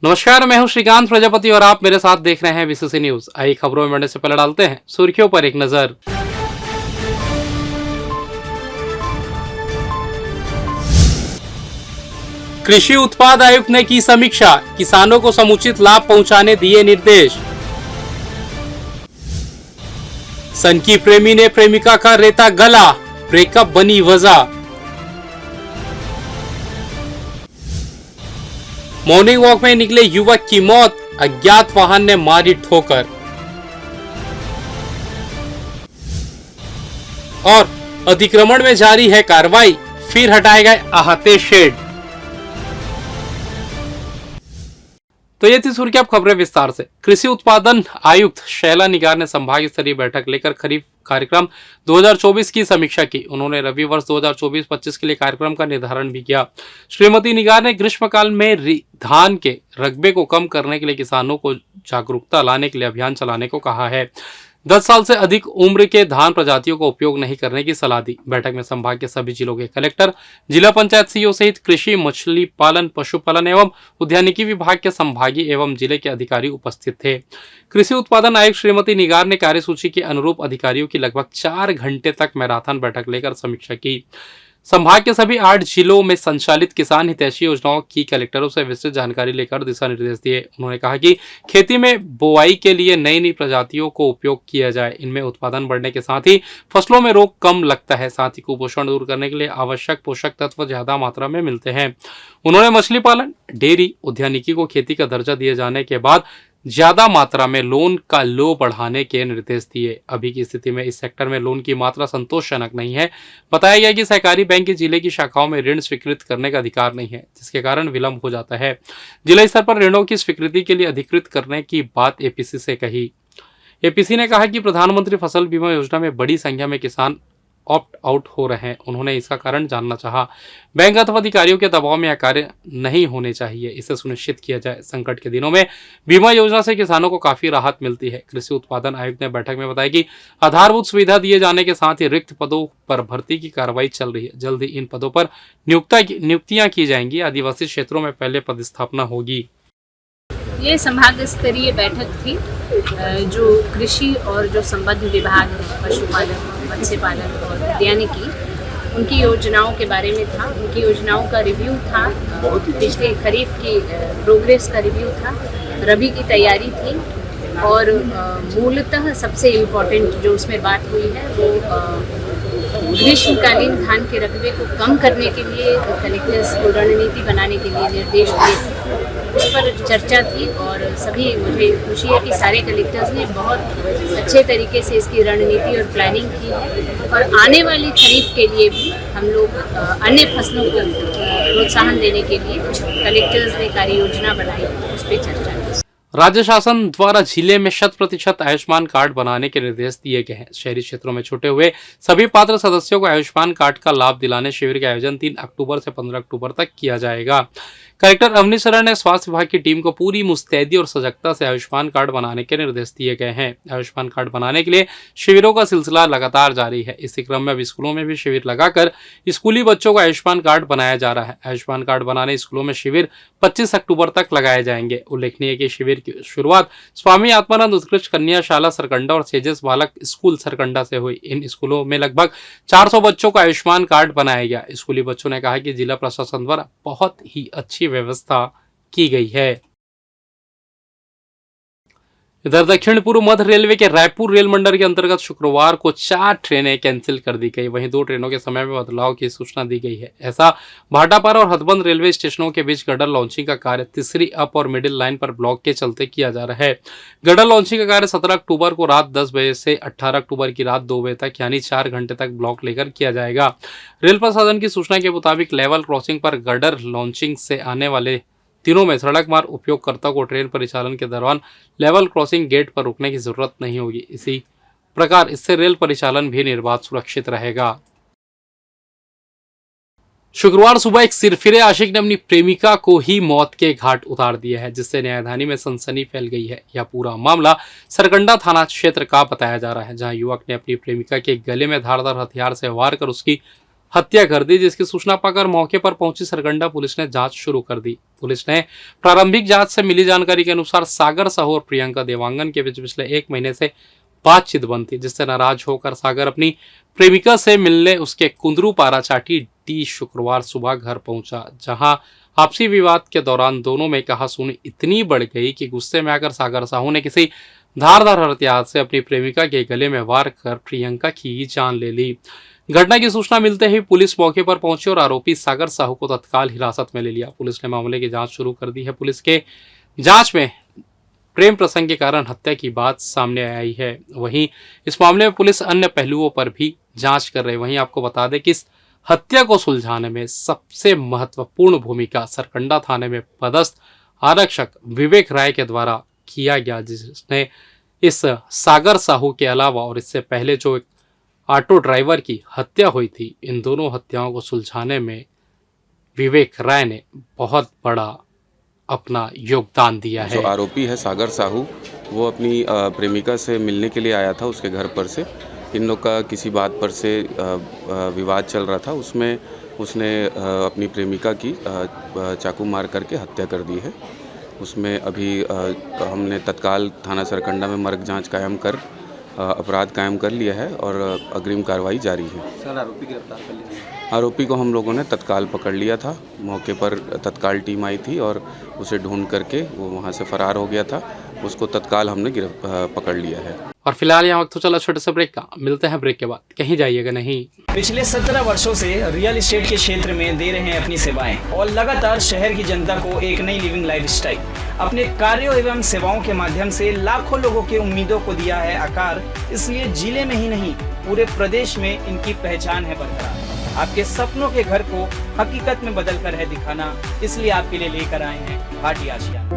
नमस्कार, मैं हूं श्रीकांत प्रजापति और आप मेरे साथ देख रहे हैं बीसीसी न्यूज। आइए खबरों में बढ़ने से पहले डालते हैं सुर्खियों पर एक नजर। कृषि उत्पाद आयुक्त ने की समीक्षा, किसानों को समुचित लाभ पहुंचाने दिए निर्देश। सनकी प्रेमी ने प्रेमिका का रेता गला, ब्रेकअप बनी वजह। मॉर्निंग वॉक में निकले युवक की मौत, अज्ञात वाहन ने मारी ठोकर। और अतिक्रमण में जारी है कार्रवाई, फिर हटाए गए अहाते शेड। तो ये थी सुर्खियां, अब खबरें विस्तार से। कृषि उत्पादन आयुक्त शैला निगार ने संभाग स्तरीय बैठक लेकर खरीफ कार्यक्रम 2024 की समीक्षा की। उन्होंने रबी वर्ष 2024-25 के लिए कार्यक्रम का निर्धारण भी किया। श्रीमती निगार ने ग्रीष्मकाल में धान के रकबे को कम करने के लिए किसानों को जागरूकता लाने के लिए अभियान चलाने को कहा है। 10 साल से अधिक उम्र के धान प्रजातियों का उपयोग नहीं करने की सलाह दी। बैठक में संभाग के सभी जिलों के कलेक्टर, जिला पंचायत सीईओ सहित कृषि, मछली पालन, पशुपालन एवं उद्यानिकी विभाग के संभागीय एवं जिले के अधिकारी उपस्थित थे। कृषि उत्पादन आयुक्त श्रीमती निगार ने कार्यसूची के अनुरूप अधिकारियों की लगभग 4 घंटे तक मैराथन बैठक लेकर समीक्षा की। संभाग के सभी 8 जिलों में संचालित किसान हितैषी योजनाओं की कलेक्टरों से विस्तृत जानकारी लेकर दिशा निर्देश दिए। उन्होंने कहा कि खेती में बोआई के लिए नई नई प्रजातियों को उपयोग किया जाए। इनमें उत्पादन बढ़ने के साथ ही फसलों में रोग कम लगता है। साथ ही कुपोषण दूर करने के लिए आवश्यक पोषक तत्व ज्यादा मात्रा में मिलते हैं। उन्होंने मछली पालन, डेयरी, उद्यानिकी को खेती का दर्जा दिए जाने के बाद ज्यादा मात्रा में लोन का लो बढ़ाने के निर्देश दिए। अभी की स्थिति में इस सेक्टर में लोन की मात्रा संतोषजनक नहीं है। बताया गया कि सहकारी बैंक की जिले की शाखाओं में ऋण स्वीकृत करने का अधिकार नहीं है, जिसके कारण विलंब हो जाता है। जिला स्तर पर ऋणों की स्वीकृति के लिए अधिकृत करने की बात एपीसी से कही। एपीसी ने कहा कि प्रधानमंत्री फसल बीमा योजना में बड़ी संख्या में किसान ऑप्ट आउट हो रहे हैं। उन्होंने इसका कारण जानना चाहा। बैंक अथवा अधिकारियों के दबाव में यह कार्य नहीं होने चाहिए, इसे सुनिश्चित किया जाए। संकट के दिनों में बीमा योजना से किसानों को काफी राहत मिलती है। कृषि उत्पादन आयुक्त ने बैठक में बताया कि आधारभूत सुविधा दिए जाने के साथ ही रिक्त पदों पर भर्ती की कार्रवाई चल रही है। जल्द ही इन पदों पर नियुक्तियां की जाएंगी। आदिवासी क्षेत्रों में पहले पदस्थापना होगी। ये संभाग स्तरीय बैठक थी जो कृषि और जो संबद्ध विभाग है, पशुपालन, मत्स्य पालन और उद्यानिकी, उनकी योजनाओं के बारे में था। उनकी योजनाओं का रिव्यू था, पिछले खरीफ की प्रोग्रेस का रिव्यू था, रबी की तैयारी थी और मूलतः सबसे इम्पोर्टेंट जो उसमें बात हुई है वो ग्रीष्मकालीन धान के रकबे को कम करने के लिए कलेक्टर्स को रणनीति बनाने के लिए निर्देश दिए। उस पर चर्चा थी और सभी, मुझे खुशी है कि सारे कलेक्टर्स ने बहुत अच्छे तरीके से इसकी रणनीति और प्लानिंग की है। और आने वाली खरीफ के लिए भी हम लोग अन्य फसलों को प्रोत्साहन देने के लिए कलेक्टर्स ने कार्य योजना बनाई, उस पर चर्चा की। राज्य शासन द्वारा जिले में 100% आयुष्मान कार्ड बनाने के निर्देश दिए गए हैं। शहरी क्षेत्रों में छूटे हुए सभी पात्र सदस्यों को आयुष्मान कार्ड का लाभ दिलाने शिविर का आयोजन 3 अक्टूबर से 15 अक्टूबर तक किया जाएगा। कलेक्टर अवनीश शरण ने स्वास्थ्य विभाग की टीम को पूरी मुस्तैदी और सजगता से आयुष्मान कार्ड बनाने के निर्देश दिए गए हैं। आयुष्मान कार्ड बनाने के लिए शिविरों का सिलसिला लगातार जारी है। इसी क्रम में अब स्कूलों में भी शिविर लगाकर स्कूली बच्चों को आयुष्मान कार्ड बनाया जा रहा है। आयुष्मान कार्ड बनाने स्कूलों में शिविर 25 अक्टूबर तक लगाए जाएंगे। उल्लेखनीय कि शिविर की शुरुआत स्वामी आत्मानंद उत्कृष्ट कन्या शाला सरकंडा और सेजस बालक स्कूल सरकंडा से हुई। इन स्कूलों में लगभग 400 बच्चों को आयुष्मान कार्ड बनाया गया। स्कूली बच्चों ने कहा कि जिला प्रशासन द्वारा बहुत ही अच्छी व्यवस्था की गई है। इधर दक्षिण पूर्व मध्य रेलवे के रायपुर रेल मंडल के अंतर्गत शुक्रवार को 4 ट्रेनें कैंसिल कर दी गई। वहीं 2 ट्रेनों के समय में बदलाव की सूचना दी गई है। ऐसा भाटापारा और हथबंद रेलवे स्टेशनों के बीच गडर लॉन्चिंग का कार्य तीसरी अप और मिडिल लाइन पर ब्लॉक के चलते किया जा रहा है। गडर लॉन्चिंग का कार्य 17 अक्टूबर को रात 10 बजे से 18 अक्टूबर की रात 2 बजे तक यानी 4 घंटे तक ब्लॉक लेकर किया जाएगा। रेल प्रशासन की सूचना के मुताबिक लेवल क्रॉसिंग पर गडर लॉन्चिंग से आने वाले दिनों में सड़क मार्ग उपयोगकर्ता को ट्रेन परिचालन के दौरान लेवल क्रॉसिंग गेट पर रुकने की जरूरत नहीं होगी। इसी प्रकार इससे रेल परिचालन भी निर्बाध सुरक्षित रहेगा। शुक्रवार सुबह एक सिरफिरे आशिक ने अपनी प्रेमिका को ही मौत के घाट उतार दिया है, जिससे न्यायधानी में सनसनी फैल गई है। यह पूरा मामला सरकंडा थाना क्षेत्र का बताया जा रहा है, जहां युवक ने अपनी प्रेमिका के गले में धारदार हथियार से वार कर उसकी हत्या कर दी। जिसकी सूचना पाकर मौके पर पहुंची सरकंडा पुलिस ने जांच शुरू कर दी। पुलिस ने प्रारंभिक जांच से मिली जानकारी के अनुसार सागर साहू और प्रियंका देवांगन के बीच पिछले 1 महीने से बातचीत बंद थी, जिससे नाराज होकर सागर अपनी प्रेमिका से मिलने उसके कुंदरू पाराचाटी डी शुक्रवार सुबह घर पहुंचा, जहां आपसी विवाद के दौरान दोनों में कहासुनी इतनी बढ़ गई कि गुस्से में आकर सागर साहू ने किसी धारदार हथियार से अपनी प्रेमिका के गले में वार कर प्रियंका की जान ले ली। घटना की सूचना मिलते ही पुलिस मौके पर पहुंची और आरोपी सागर साहू को तत्काल हिरासत में ले लिया। पुलिस ने मामले की जांच शुरू कर दी है। पुलिस के जांच में प्रेम प्रसंग के कारण हत्या की बात सामने आई है। वहीं इस मामले में पुलिस अन्य पहलुओं पर भी जांच कर रही है। वहीं आपको बता दें कि इस हत्या को सुलझाने में सबसे महत्वपूर्ण भूमिका सरकंडा थाने में पदस्थ आरक्षक विवेक राय के द्वारा किया गया, जिसने इस सागर साहू के अलावा और इससे पहले जो एक ऑटो ड्राइवर की हत्या हुई थी, इन दोनों हत्याओं को सुलझाने में विवेक राय ने बहुत बड़ा अपना योगदान दिया है। जो आरोपी है सागर साहू, वो अपनी प्रेमिका से मिलने के लिए आया था उसके घर पर से। इन लोग का किसी बात पर से विवाद चल रहा था, उसमें उसने अपनी प्रेमिका की चाकू मार करके हत्या कर दी है। उसमें अभी हमने तत्काल थाना सरकंडा में मर्ग जांच कायम कर अपराध कायम कर लिया है और अग्रिम कार्रवाई जारी है। सर, आरोपी गिरफ्तार कर लिया? आरोपी को हम लोगों ने तत्काल पकड़ लिया था। मौके पर तत्काल टीम आई थी और उसे ढूंढ करके वो वहाँ से फरार हो गया था। उसको तत्काल हमने पकड़ लिया है। और फिलहाल यहाँ वक्त तो चला छोटे से ब्रेक का, मिलते हैं ब्रेक के बाद, कहीं जाइएगा नहीं। पिछले 17 वर्षों से रियल एस्टेट के क्षेत्र में दे रहे हैं अपनी सेवाएं और लगातार शहर की जनता को एक नई लिविंग लाइफस्टाइल। अपने कार्यों एवं सेवाओं के माध्यम से लाखों लोगों की उम्मीदों को दिया है आकार। इसलिए जिले में ही नहीं, पूरे प्रदेश में इनकी पहचान है बरकरार। आपके सपनों के घर को हकीकत में बदल कर है दिखाना, इसलिए आपके लिए लेकर आए हैं भाटी आशिया।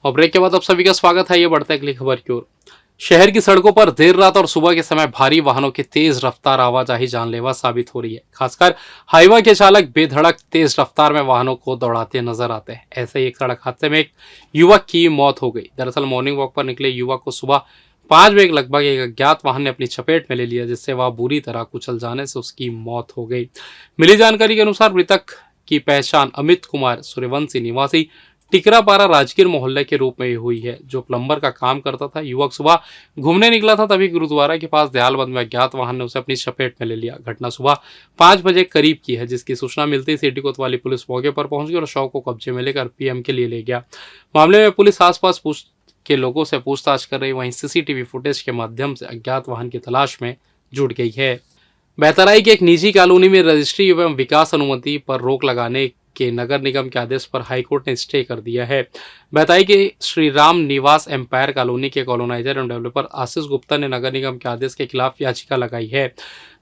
और ब्रेक के बाद आप सभी का स्वागत है। ये बढ़ता है अगली खबर की ओर। शहर की सड़कों पर देर रात और सुबह के समय भारी वाहनों की तेज रफ्तार आवाजाही जानलेवा साबित हो रही है। खासकर हाईवा के चालक बेधड़क तेज रफ्तार में वाहनों को दौड़ाते नजर आते हैं। ऐसे ही एक सड़क हादसे में एक युवक की मौत हो गई। दरअसल मॉर्निंग वॉक पर निकले युवक को सुबह 5 बजे लगभग एक अज्ञात वाहन ने अपनी चपेट में ले लिया, जिससे वह बुरी तरह कुचल जाने से उसकी मौत हो गई। मिली जानकारी के अनुसार मृतक की पहचान अमित कुमार सूर्यवंशी निवासी टिकरापारा राजगीर मोहल्ले के रूप में ये हुई है। जो प्लम्बर का काम करता था, युवक सुबह घूमने निकला था, तभी गुरुद्वारा के पास दयालबंद में अज्ञात वाहन ने उसे अपनी चपेट में ले लिया। घटना सुबह 5 बजे करीब की है, जिसकी सूचना मिलते ही सिटी कोतवाली पुलिस मौके पर पहुंच गई और शव को कब्जे में लेकर पीएम के लिए ले गया। मामले में पुलिस आसपास के लोगों से पूछताछ कर रही, वहीं सीसीटीवी फुटेज के माध्यम से अज्ञात वाहन की तलाश में जुट गई है। बेहतराई की एक निजी कॉलोनी में रजिस्ट्री एवं विकास अनुमति पर रोक लगाने के नगर निगम के आदेश पर हाईकोर्ट ने स्टे कर दिया है। बेहतराई के श्री राम निवास एम्पायर कॉलोनी के कॉलोनाइजर एवं डेवलपर आशीष गुप्ता ने नगर निगम के आदेश के खिलाफ याचिका लगाई है।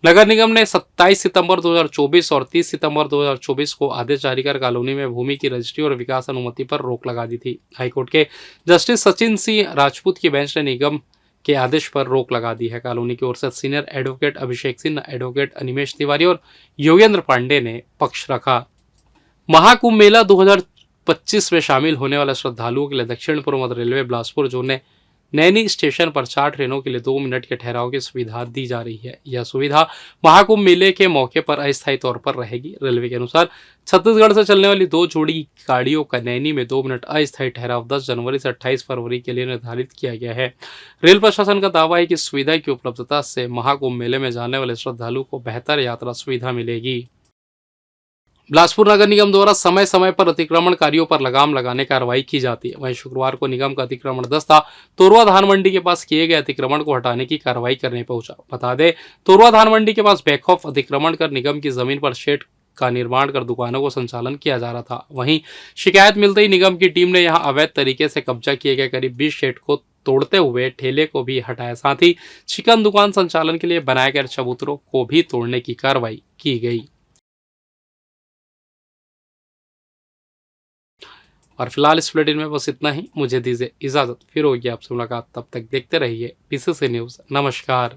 नगर निगम ने 27 सितंबर 2024 और 30 सितंबर 2024 को आदेश जारी कर कॉलोनी में भूमि की रजिस्ट्री और विकास अनुमति पर रोक लगा दी थी। हाईकोर्ट के जस्टिस सचिन सिंह राजपूत की बेंच ने निगम के आदेश पर रोक लगा दी है। कॉलोनी की ओर से सीनियर एडवोकेट अभिषेक सिन्हा, एडवोकेट अनिमेश तिवारी और योगेंद्र पांडे ने पक्ष रखा। महाकुंभ मेला 2025 में शामिल होने वाले श्रद्धालुओं के लिए दक्षिण पूर्व मध्य रेलवे बिलासपुर जोन ने नैनी स्टेशन पर 4 ट्रेनों के लिए 2 मिनट के ठहराव की सुविधा दी जा रही है। यह सुविधा महाकुंभ मेले के मौके पर अस्थायी तौर पर रहेगी। रेलवे के अनुसार छत्तीसगढ़ से चलने वाली 2 जोड़ी गाड़ियों का नैनी में 2 मिनट अस्थायी ठहराव 10 जनवरी से 28 फरवरी के लिए निर्धारित किया गया है। रेल प्रशासन का दावा है कि सुविधा की उपलब्धता से महाकुंभ मेले में जाने वाले श्रद्धालुओं को बेहतर यात्रा सुविधा मिलेगी। बिलासपुर नगर निगम द्वारा समय समय पर अतिक्रमण कार्यों पर लगाम लगाने कार्रवाई की जाती है। वहीं शुक्रवार को निगम का अतिक्रमण दस्ता तोरवा धान मंडी के पास किए गए अतिक्रमण को हटाने की कार्रवाई करने पहुंचा। बता दें, तोरवा धान मंडी के पास बैकऑफ अतिक्रमण कर निगम की जमीन पर शेड का निर्माण कर दुकानों को संचालन किया जा रहा था। वहीं शिकायत मिलते ही निगम की टीम ने यहां अवैध तरीके से कब्जा किए गए करीब 20 शेड को तोड़ते हुए ठेले को भी हटाया। साथ ही चिकन दुकान संचालन के लिए बनाए गए चबूतरों को भी तोड़ने की कार्रवाई की गई। और फिलहाल इस बुलेटिन में बस इतना ही। मुझे दीजिए इजाजत, फिर होगी आपसे मुलाकात। तब तक देखते रहिए पीसीसी न्यूज़। नमस्कार।